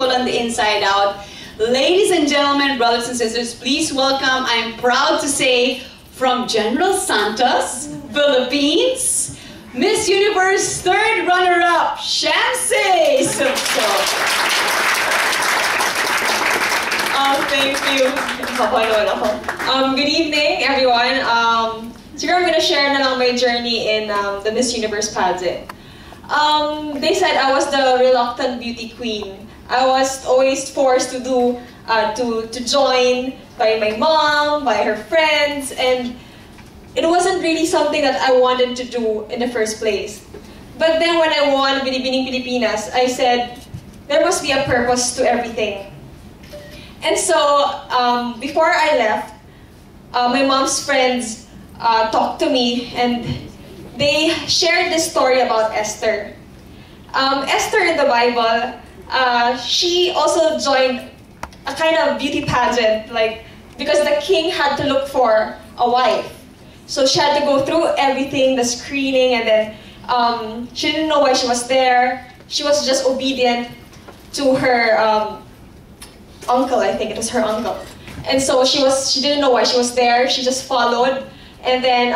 on the inside out. Ladies and gentlemen, brothers and sisters, please welcome, I'm proud to say, from General Santos, Philippines, Miss Universe third runner-up, Shamsi Subso. Thank you. Good evening, everyone. Siguro I'm gonna share na lang my journey in the Miss Universe pageant. They said I was the reluctant beauty queen. I was always forced to join by my mom, by her friends, and it wasn't really something that I wanted to do in the first place. But then when I won Binibining Pilipinas, I said there must be a purpose to everything. And so before I left, my mom's friends talked to me and they shared this story about Esther. Esther in the Bible, she also joined a kind of beauty pageant, because the king had to look for a wife. So she had to go through everything, the screening, and then she didn't know why she was there. She was just obedient to her uncle, I think it was her uncle. And so she didn't know why she was there. She just followed, and then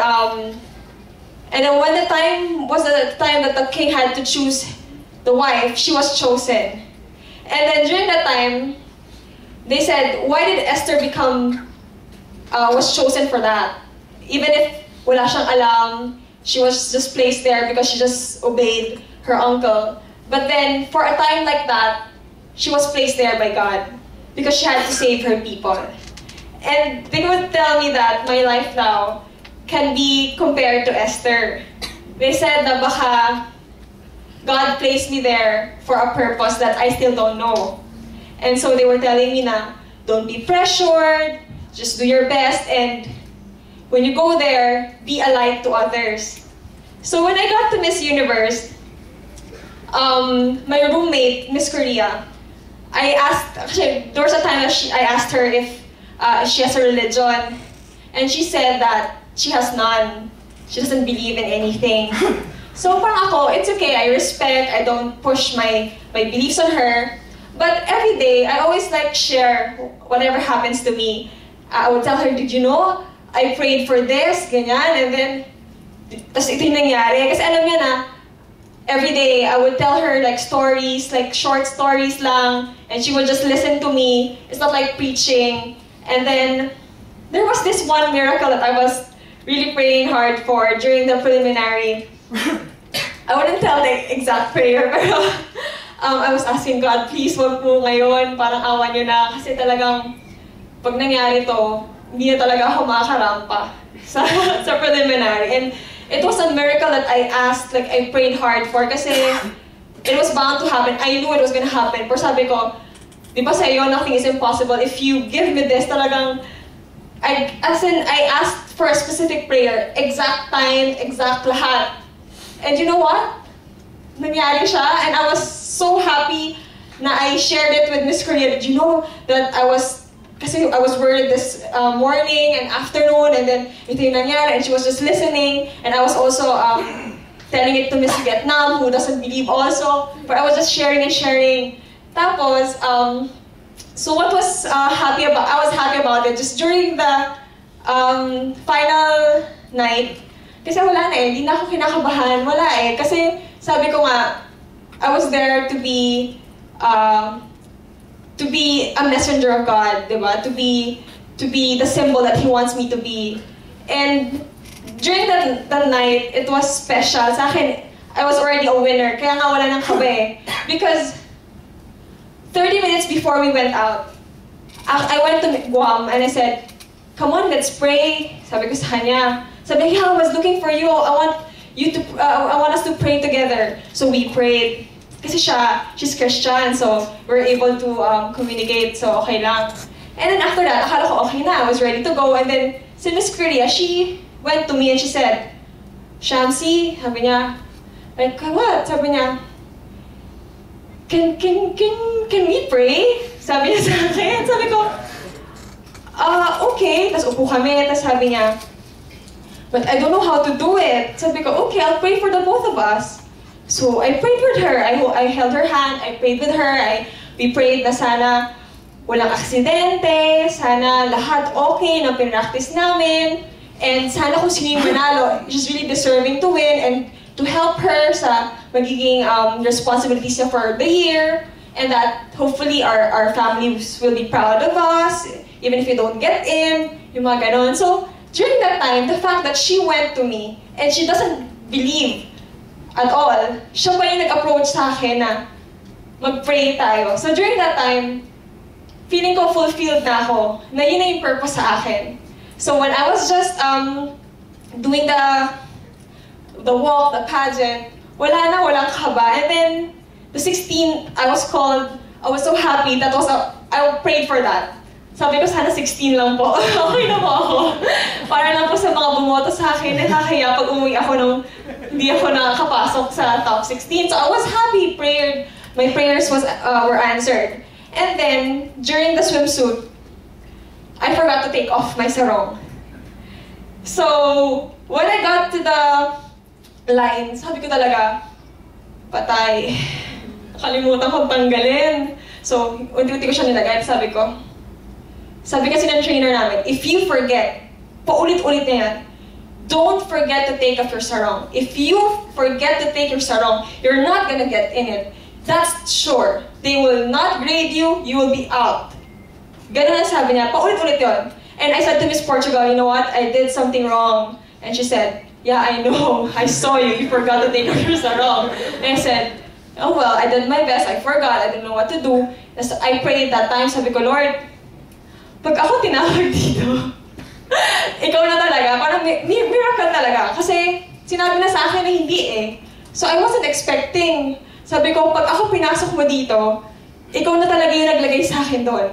when the time was the time that the king had to choose the wife, she was chosen. And then during that time, they said, why did Esther was chosen for that? Even if wala siyang alam, she was just placed there because she just obeyed her uncle. But then, for a time like that, she was placed there by God because she had to save her people. And they would tell me that my life now can be compared to Esther. They said that baka God placed me there for a purpose that I still don't know. And so they were telling me na, don't be pressured, just do your best, and when you go there, be a light to others. So when I got to Miss Universe, my roommate, Miss Korea, there was a time that I asked her if she has a religion, and she said that she has none. She doesn't believe in anything. So parang ako, it's okay, I respect, I don't push my beliefs on her. But every day, I always share whatever happens to me. I would tell her, did you know, I prayed for this, ganyan, and then, tas ito yung nangyari. Kasi alam niya na, every day, I would tell her stories, short stories lang, and she would just listen to me. It's not like preaching. And then, there was this one miracle that I was really praying hard for during the preliminary. I wouldn't tell the exact prayer, pero I was asking God, please wag po ngayon, parang awan niyo na, kasi talagang pag nangyari to, hindi na talaga ako makarampa sa preliminary. And it was a miracle that I asked, I prayed hard for, kasi it was bound to happen. I knew it was gonna happen. Pero sabi ko, di ba sa'yo, nothing is impossible. If you give me this, talagang, I asked for a specific prayer, exact time, exact lahat. And you know what? Nangyari siya, and I was so happy na I shared it with Miss Korea. Did you know that I was worried this morning and afternoon, and then ito yung nangyari, and she was just listening, and I was also telling it to Miss Vietnam, who doesn't believe also, but I was just sharing and sharing. Tapos, so what was I was happy about it, just during the final night, kasi wala na hindi na ako kinakabahan, wala kasi sabi ko nga, I was there to be a messenger of God, diba? To be the symbol that He wants me to be. And during that night, it was special. Sa akin, I was already a winner, kaya nga wala nang kabe. Because 30 minutes before we went out, I went to Guam and I said, come on, let's pray. Sabi ko sa kanya. Sabi niya, I was looking for you. I want us to pray together. So we prayed. Kasi she's Christian, so we're able to communicate, so okay lang. And then after that, akala ko okay na, I was ready to go. And then si Miss Korea, she went to me and she said, Shamsi, sabi niya, what? Sabi niya, can we pray? Sabi niya sa akin. Sabi ko, okay. Tapos upo kami, tapos sabi niya, but I don't know how to do it. Sabi ko, okay, I'll pray for the both of us. So I prayed with her. I held her hand, I prayed with her, I We prayed na sana walang aksidente, sana lahat okay na pinractice namin, and sana kung sino yung manalo, she's really deserving to win, and to help her sa magiging responsibilities niya for the year, and that hopefully our families will be proud of us, even if we don't get in, yung mga ganon. So, during that time, the fact that she went to me, and she doesn't believe at all, siya pa yung nag-approach sa akin na mag-pray tayo. So during that time, feeling ko fulfilled na ako, na yun na yung purpose sa akin. So when I was just doing the walk, the pageant, walang kaba. And then, the 16, I was called, I was so happy, I prayed for that. Sabi ko, sana 16 lang po. Okay na po ako. Para lang po sa mga bumoto sa akin, nakakaya pag umuwi ako nung hindi ako nakakapasok sa top 16. So I was happy, my prayers were answered. And then, during the swimsuit, I forgot to take off my sarong. So, when I got to the line, sabi ko talaga, patay. Nakalimutan kong tanggalin. So, unti-unti ko siya nilagay. Sabi kasi ng trainer namin, if you forget, paulit-ulit na yan, don't forget to take off your sarong. If you forget to take your sarong, you're not gonna get in it. That's sure. They will not grade you, you will be out. Ganun ang sabi niya, paulit-ulit yun. And I said to Miss Portugal, you know what, I did something wrong. And she said, yeah, I know, I saw you forgot to take off your sarong. And I said, oh well, I did my best, I forgot, I didn't know what to do. So I prayed that time, sabi ko, Lord, pag ako tinawag dito, ikaw na talaga, parang miracle talaga. Kasi sinabi na sa akin na hindi eh. So I wasn't expecting. Sabi ko, pag ako pinasok mo dito, ikaw na talaga yung naglagay sa akin doon.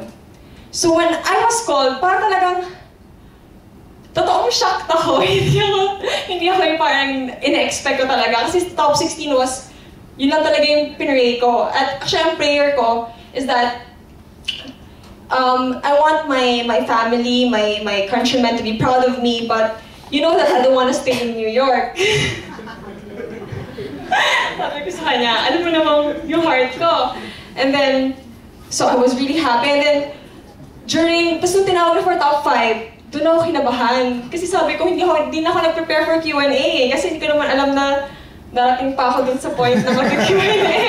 So when I was called, parang talagang totoong shocked ako. hindi ako yung parang ina-expect ko talaga. Kasi top 16 was, yun lang talaga yung pinray ko. At actually, ang prayer ko is that I want my family, my countrymen to be proud of me, but you know that I don't want to stay in New York. Sabi ko sa kanya, alam mo namang yung heart ko. And then, so I was really happy. And then, tapos nung tinawag for top 5, doon ako kinabahan. Kasi sabi ko, hindi na ako nag-prepare for Q&A. Kasi hindi ko naman alam na darating pa ako dun sa point na mag-Q&A.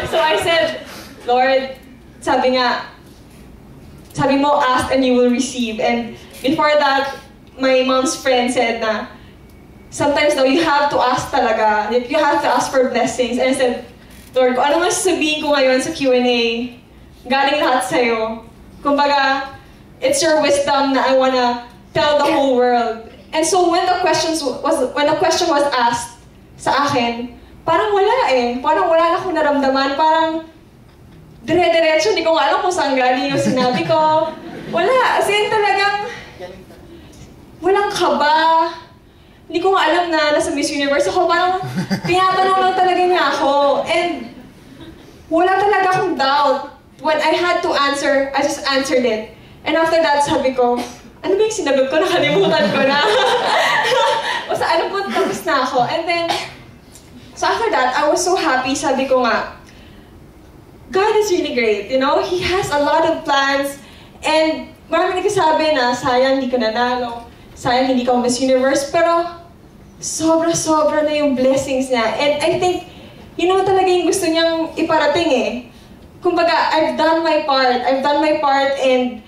So I said, Lord, sabi mo, ask and you will receive. And before that, my mom's friend said na, sometimes though, you have to ask talaga. You have to ask for blessings. And I said, Lord, kung ano man sasabihin ko ngayon sa Q&A, galing lahat sa'yo. Kumbaga, it's your wisdom na I wanna tell the whole world. And so when the question was asked sa akin, parang wala eh. Parang wala na akong naramdaman. Parang dire-diretso, hindi ko nga alam kung saan galing yung sinabi ko. Wala. As in talagang walang kaba. Hindi ko nga alam na nasa Miss Universe ako. Parang tinatanong lang talaga niya ako. And wala talaga akong doubt. When I had to answer, I just answered it. And after that, sabi ko, ano ba yung sinagot ko? Nakalimutan ko na. Basta ano po, tapos na ako. And then, so after that, I was so happy. Sabi ko nga, God is really great, you know? He has a lot of plans. And marami nagsasabi na, sayang hindi ka nanalo. Sayang hindi ka Miss Universe. Pero, sobra-sobra na yung blessings niya. And I think, yun naman talaga yung gusto niyang iparating eh. Kumbaga, I've done my part, and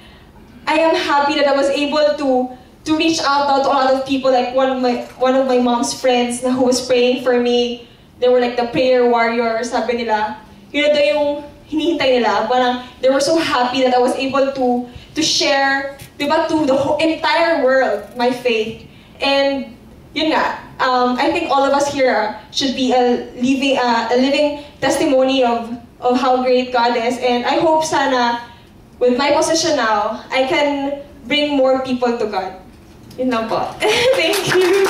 I am happy that I was able to reach out to a lot of people, like one of my mom's friends who was praying for me. They were like the prayer warriors, sabi nila. Yun na daw yung hinihintay nila. Parang, they were so happy that I was able to share, diba, to the whole entire world, my faith. And, yun nga, I think all of us here should be a living testimony of how great God is. And I hope sana, with my position now, I can bring more people to God. Yun lang po. Thank you.